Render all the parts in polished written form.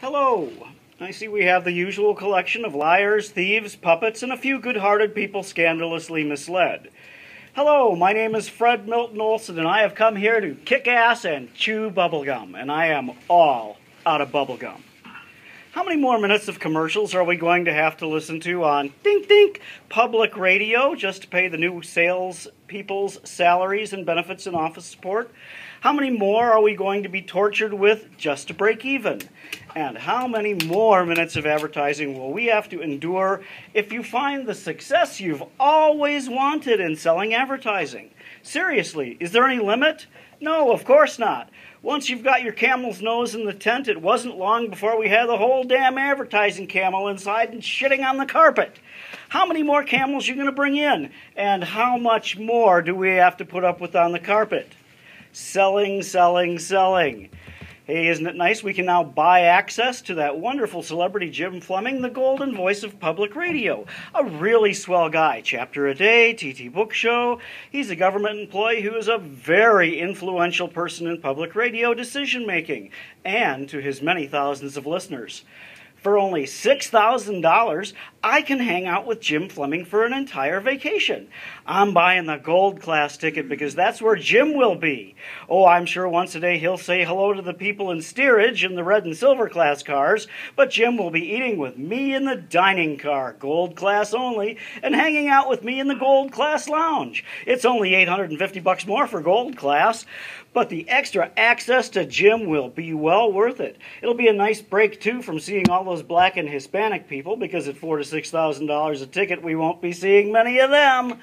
Hello. I see we have the usual collection of liars, thieves, puppets, and a few good-hearted people scandalously misled. Hello, my name is Fred Milton Olson, and I have come here to kick ass and chew bubblegum, and I am all out of bubblegum. How many more minutes of commercials are we going to have to listen to on dink dink public radio just to pay the new sales people's salaries and benefits and office support? How many more are we going to be tortured with just to break even? And how many more minutes of advertising will we have to endure if you find the success you've always wanted in selling advertising? Seriously, is there any limit? No, of course not. Once you've got your camel's nose in the tent, it wasn't long before we had the whole damn advertising camel inside and shitting on the carpet. How many more camels are you going to bring in? And how much more do we have to put up with on the carpet? Selling, selling, selling. Hey, isn't it nice we can now buy access to that wonderful celebrity Jim Fleming, the golden voice of public radio? A really swell guy. Chapter a day, TT Book Show. He's a government employee who is a very influential person in public radio decision-making, and to his many thousands of listeners. For only $6,000, I can hang out with Jim Fleming for an entire vacation. I'm buying the gold class ticket because that's where Jim will be. Oh, I'm sure once a day he'll say hello to the people in steerage in the red and silver class cars, but Jim will be eating with me in the dining car, gold class only, and hanging out with me in the gold class lounge. It's only $850 more for gold class, but the extra access to Jim will be well worth it. It'll be a nice break, too, from seeing all those black and Hispanic people, because at $4,000 to $6,000 a ticket, we won't be seeing many of them.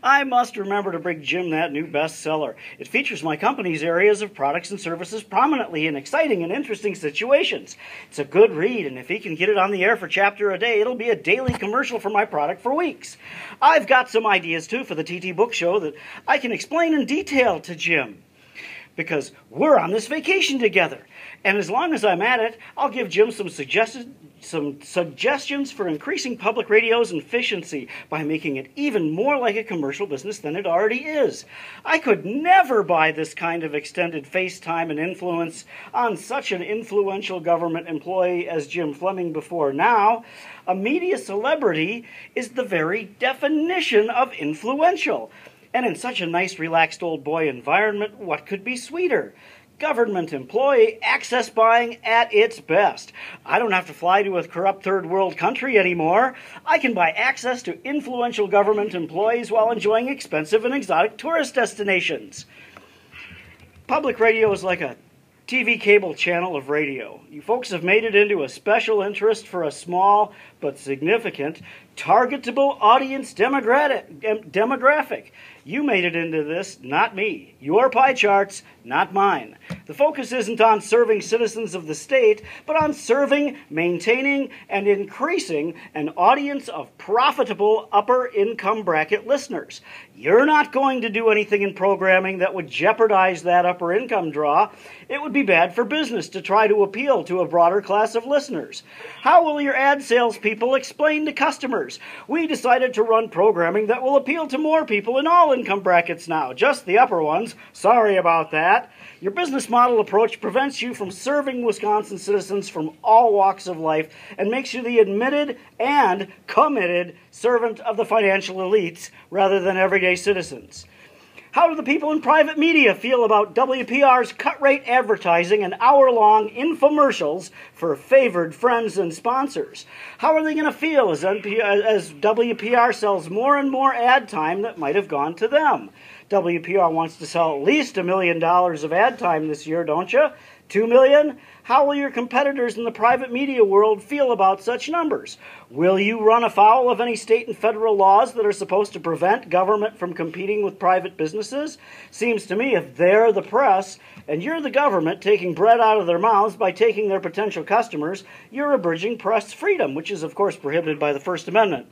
I must remember to bring Jim that new bestseller. It features my company's areas of products and services prominently in exciting and interesting situations. It's a good read, and if he can get it on the air for chapter a day, it'll be a daily commercial for my product for weeks. I've got some ideas, too, for the TT Book Show that I can explain in detail to Jim, because we're on this vacation together. And as long as I'm at it, I'll give Jim some suggestions for increasing public radio's efficiency by making it even more like a commercial business than it already is. I could never buy this kind of extended FaceTime and influence on such an influential government employee as Jim Fleming before now. A media celebrity is the very definition of influential. And in such a nice, relaxed old boy environment, what could be sweeter? Government employee access buying at its best. I don't have to fly to a corrupt third world country anymore. I can buy access to influential government employees while enjoying expensive and exotic tourist destinations. Public radio is like a TV cable channel of radio. You folks have made it into a special interest for a small but significant targetable audience demographic. You made it into this, not me. Your pie charts, not mine. The focus isn't on serving citizens of the state, but on serving, maintaining, and increasing an audience of profitable upper income bracket listeners. You're not going to do anything in programming that would jeopardize that upper income draw. It would be bad for business to try to appeal to a broader class of listeners. How will your ad salespeople explain to customers? We decided to run programming that will appeal to more people in all income brackets now, just the upper ones. Sorry about that. Your business model approach prevents you from serving Wisconsin citizens from all walks of life and makes you the admitted and committed servant of the financial elites rather than everyday citizens. How do the people in private media feel about WPR's cut-rate advertising and hour-long infomercials for favored friends and sponsors? How are they going to feel as WPR sells more and more ad time that might have gone to them? WPR wants to sell at least $1 million of ad time this year, don't you? $2 million? How will your competitors in the private media world feel about such numbers? Will you run afoul of any state and federal laws that are supposed to prevent government from competing with private businesses? Seems to me if they're the press and you're the government taking bread out of their mouths by taking their potential customers, you're abridging press freedom, which is of course prohibited by the First Amendment.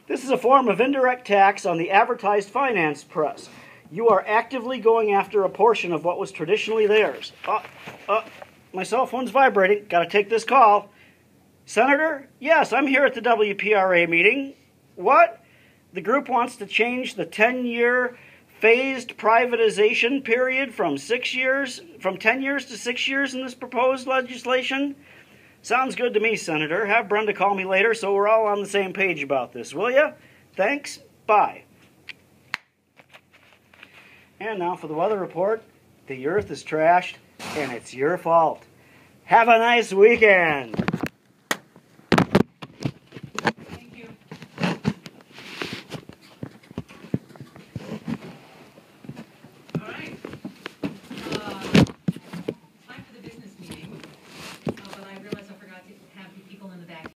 This is a form of indirect tax on the advertised finance press. You are actively going after a portion of what was traditionally theirs. My cell phone's vibrating. Got to take this call. Senator? Yes, I'm here at the WPRA meeting. What? The group wants to change the 10-year phased privatization period from 10 years to 6 years in this proposed legislation? Sounds good to me, Senator. Have Brenda call me later so we're all on the same page about this, will ya? Thanks. Bye. And now for the weather report. The earth is trashed, and it's your fault. Have a nice weekend.